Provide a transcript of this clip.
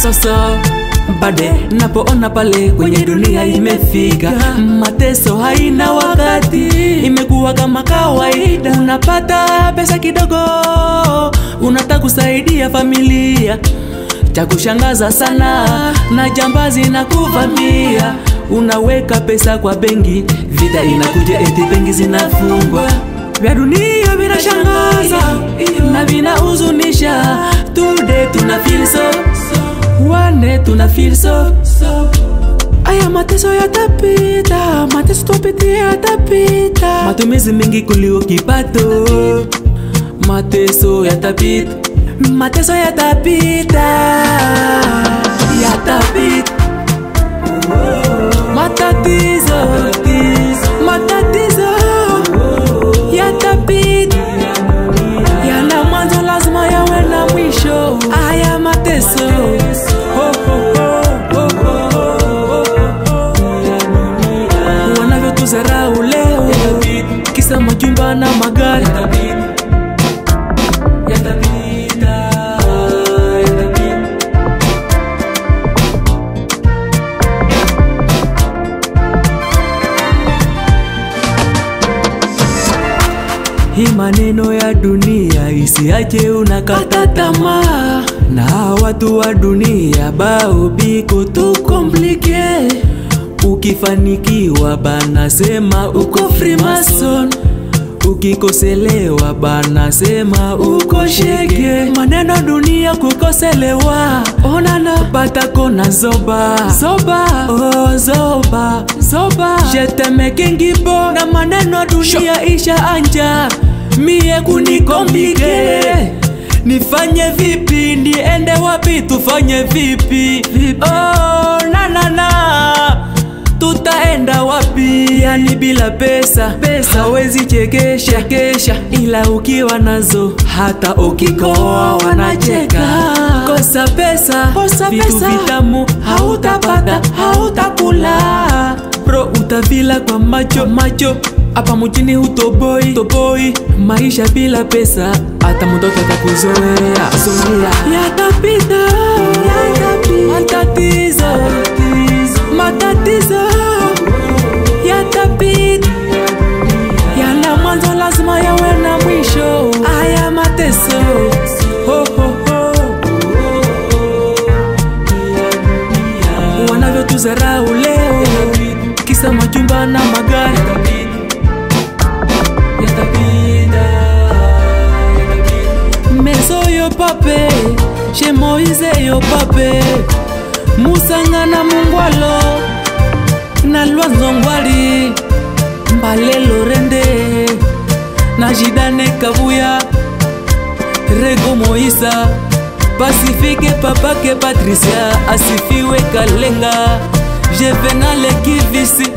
sasa bade napoona pale kwenye dunia imefika, mateso haina wakati, imekuwa kama kawaida. Unapata pesa kidogo, unataka kusaidia familia, cha kushangaza sana na jambazi na kuvamia. Unaweka pesa kwa benki, vita inakuja eti benki zinafungwa. Vya dunia vinashangaza na vinahuzunisha. Today tuna feel so, one day tuna feel so. Aya mateso yatapita, mateso tupitia yatapita. Matumizi mengi kuliko kipato, mateso yatapita, mateso yatapita, yatapita. Matatizo, matatizo yatapita, yana mwanzo lazima yawe na mwisho. Aya mateso wanavyotuzarau leo, kisa majumba na magari. Hii maneno ya dunia isiache unakata tamaa, na watu wa dunia bao biko tu komplike. Ukifanikiwa bana sema uko Freemason, ukikoselewa bana sema uko shege. Maneno dunia kukoselewa, onana pata kona zoba, zoba, oh zoba, zoba. Je t'aime kingibo, na maneno dunia isha anja, mie kunikomplike. Nifanye vipi, niende wapi, tufanye vipi? Oh na na na, tutaenda wapi? Yani bila pesa, pesa hawezi chekesha kesha, ila ukiwa nazo hata ukikoa wanacheka. Kosa pesa, kosa vitu pesa, vitamu hautapata, hautakula. Bro utavila kwa macho, macho hapa mjini hutoboi, toboi. Maisha bila pesa hata mtoto atakuzoea, zoea. Yatapita, yatapita, matatizo, matatizo yatapita, yana mwanzo lazima yawe na mwisho. Aya mateso wanavyotuzarau leo, kisa majumba na magari. Meso yo pape, chez Moïse yo pape, Musanga na Mungwalo na Lwanzo Ngwali, Mbalelo Rende na Jidane Kabuya, Rego Moisa, Pacifique Papake Patricia, Asifiwe Kalenga, Jevenale Kivisi.